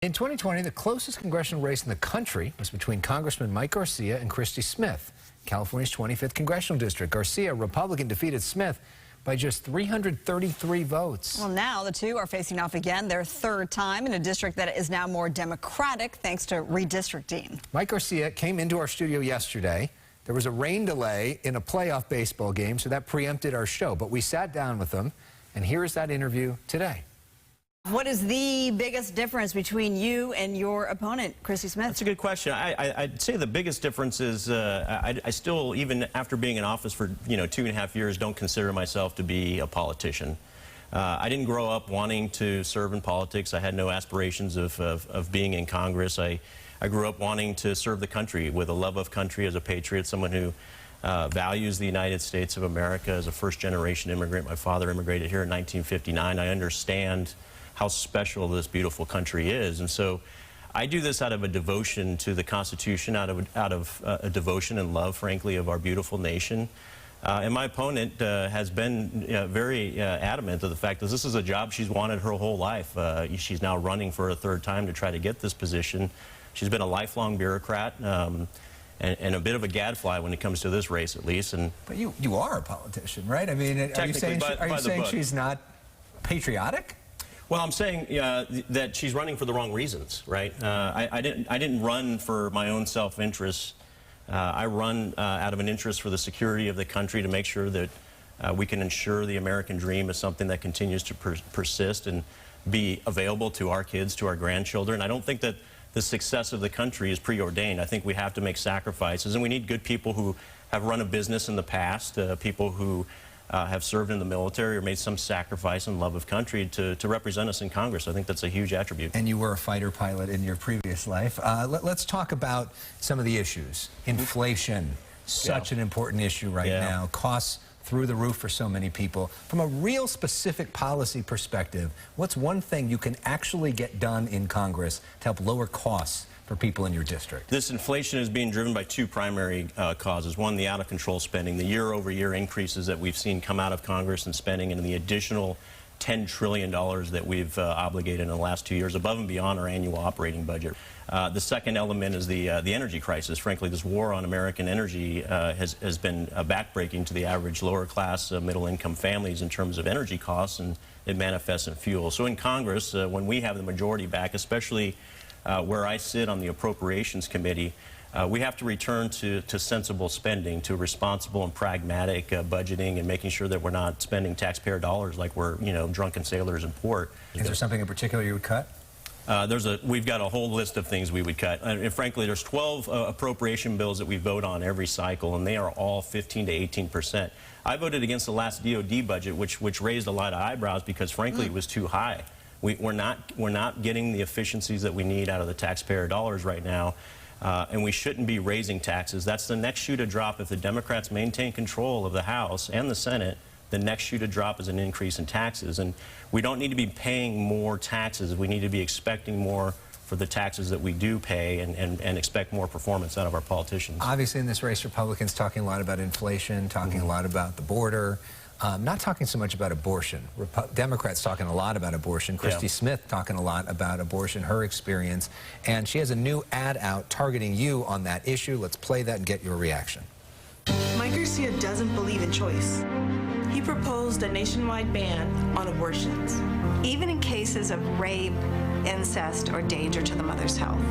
In 2020, the closest congressional race in the country was between Congressman Mike Garcia and Christy Smith. California's 25th congressional district. Garcia, Republican, defeated Smith by just 333 votes. Well, now the two are facing off again, their third time in a district that is now more Democratic thanks to redistricting. Mike Garcia came into our studio yesterday. There was a rain delay in a playoff baseball game, so that preempted our show. But we sat down with him, and here is that interview today. What is the biggest difference between you and your opponent, Christy Smith? That's a good question. I'd say the biggest difference is I still, even after being in office for 2.5 years, don't consider myself to be a politician. I didn't grow up wanting to serve in politics. I had no aspirations of being in Congress. I grew up wanting to serve the country with a love of country as a patriot, someone who values the United States of America as a first-generation immigrant. My father immigrated here in 1959. I understand how special this beautiful country is, and so I do this out of a devotion to the Constitution, out of a devotion and love, frankly, of our beautiful nation. And my opponent has been very adamant of the fact that this is a job she's wanted her whole life. She's now running for a third time to try to get this position. She's been a lifelong bureaucrat and a bit of a gadfly when it comes to this race, at least. But you are a politician, right? I mean, are you saying she's not patriotic? Well, I'm saying that she's running for the wrong reasons, right? I didn't run for my own self-interest. I run out of an interest for the security of the country, to make sure that we can ensure the American dream is something that continues to persist and be available to our kids, to our grandchildren. I don't think that the success of the country is preordained. I think we have to make sacrifices, and we need good people who have run a business in the past, people who have served in the military or made some sacrifice and love of country to represent us in Congress. I think that's a huge attribute. And you were a fighter pilot in your previous life. Let's talk about some of the issues. Inflation, such an important issue right now. Costs through the roof for so many people. From a real specific policy perspective, what's one thing you can actually get done in Congress to help lower costs for people in your district? This inflation is being driven by two primary causes. One, the out-of-control spending, the year-over-year increases that we've seen come out of Congress and spending, and the additional $10 trillion that we've obligated in the last 2 years, above and beyond our annual operating budget. The second element is the energy crisis. Frankly, this war on American energy has been backbreaking to the average lower-class, middle-income families in terms of energy costs, and it manifests in fuel. So in Congress, when we have the majority back, especially where I sit on the Appropriations Committee, we have to return to sensible spending, to responsible and pragmatic budgeting, and making sure that we're not spending taxpayer dollars like we're, drunken sailors in port. Is there something in particular you would cut? We've got a whole list of things we would cut. And frankly, there's 12 appropriation bills that we vote on every cycle, and they are all 15 to 18%. I voted against the last DOD budget, which raised a lot of eyebrows because, frankly, it was too high. We're not getting the efficiencies that we need out of the taxpayer dollars right now, and we shouldn't be raising taxes. That's the next shoe to drop. If the Democrats maintain control of the House and the Senate, the next shoe to drop is an increase in taxes. And we don't need to be paying more taxes. We need to be expecting more for the taxes that we do pay, and expect more performance out of our politicians. Obviously, in this race, Republicans talking a lot about inflation, talking a lot about the border. Not talking so much about abortion. Democrats talking a lot about abortion. Christy Smith talking a lot about abortion, her experience. And she has a new ad out targeting you on that issue. Let's play that and get your reaction. Mike Garcia doesn't believe in choice. He proposed a nationwide ban on abortions, even in cases of rape, incest, or danger to the mother's health.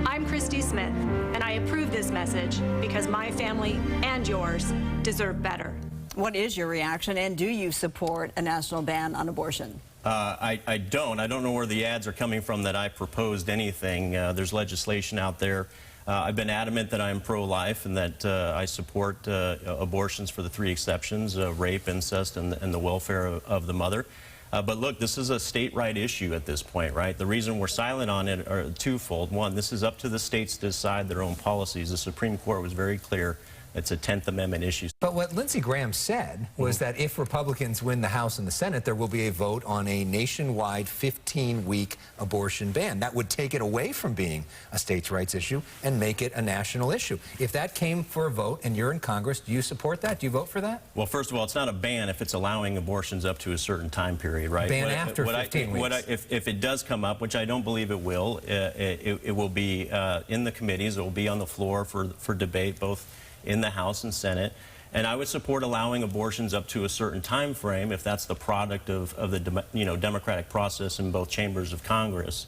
I'm Christy Smith, and I approve this message because my family and yours deserve better. What is your reaction, and do you support a national ban on abortion? I don't. I don't know where the ads are coming from that I proposed anything. There's legislation out there. I've been adamant that I'm pro-life and that I support abortions for the three exceptions, rape, incest, and the welfare of the mother. But look, this is a state-right issue at this point, right? The reason we're silent on it are twofold. One, this is up to the states to decide their own policies. The Supreme Court was very clear It's a 10th Amendment issue. But what Lindsey Graham said was that if Republicans win the House and the Senate, there will be a vote on a nationwide 15-week abortion ban. That would take it away from being a states' rights issue and make it a national issue. If that came for a vote and you're in Congress, do you support that? Do you vote for that? Well, first of all, it's not a ban if it's allowing abortions up to a certain time period, right? Ban after 15 weeks. If it does come up, which I don't believe it will, it will be in the committees. It will be on the floor for debate, both in the House and Senate. And I would support allowing abortions up to a certain time frame if that's the product of the democratic process in both chambers of Congress.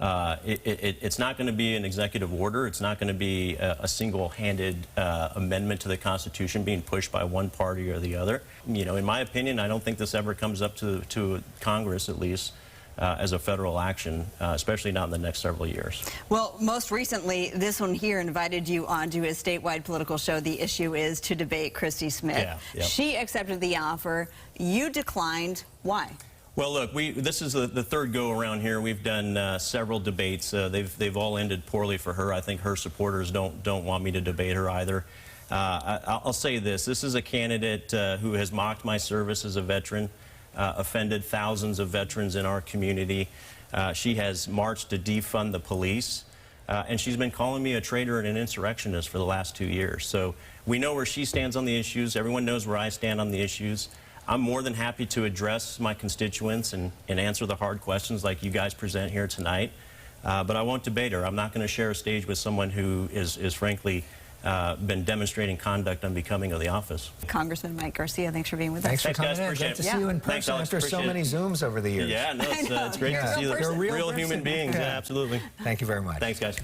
It's not going to be an executive order. It's not going to be a single-handed amendment to the Constitution being pushed by one party or the other. In my opinion, I don't think this ever comes up to Congress, at least, as a federal action, especially not in the next several years. Well, most recently, this one here invited you onto his statewide political show. The issue is to debate Christy Smith. Yeah, yep. She accepted the offer. You declined. Why? Well, look, this is the third go-around here. We've done several debates. They've all ended poorly for her. I think her supporters don't want me to debate her either. I'll say this. This is a candidate who has mocked my service as a veteran, offended thousands of veterans in our community. She has marched to defund the police, and she's been calling me a traitor and an insurrectionist for the last 2 years. So we know where she stands on the issues. Everyone knows where I stand on the issues. I'm more than happy to address my constituents and answer the hard questions like you guys present here tonight, but I won't debate her. I'm not going to share a stage with someone who is frankly been demonstrating conduct unbecoming of the office. Congressman Mike Garcia, thanks for being with us. Thanks for coming guys. in. Appreciate Great to it. see you in Thanks, person Alex. after so Appreciate many Zooms over the years. Yeah, no, it's great to see You're a the real real person. human beings. Yeah. Yeah, absolutely. Thank you very much. Thanks, guys.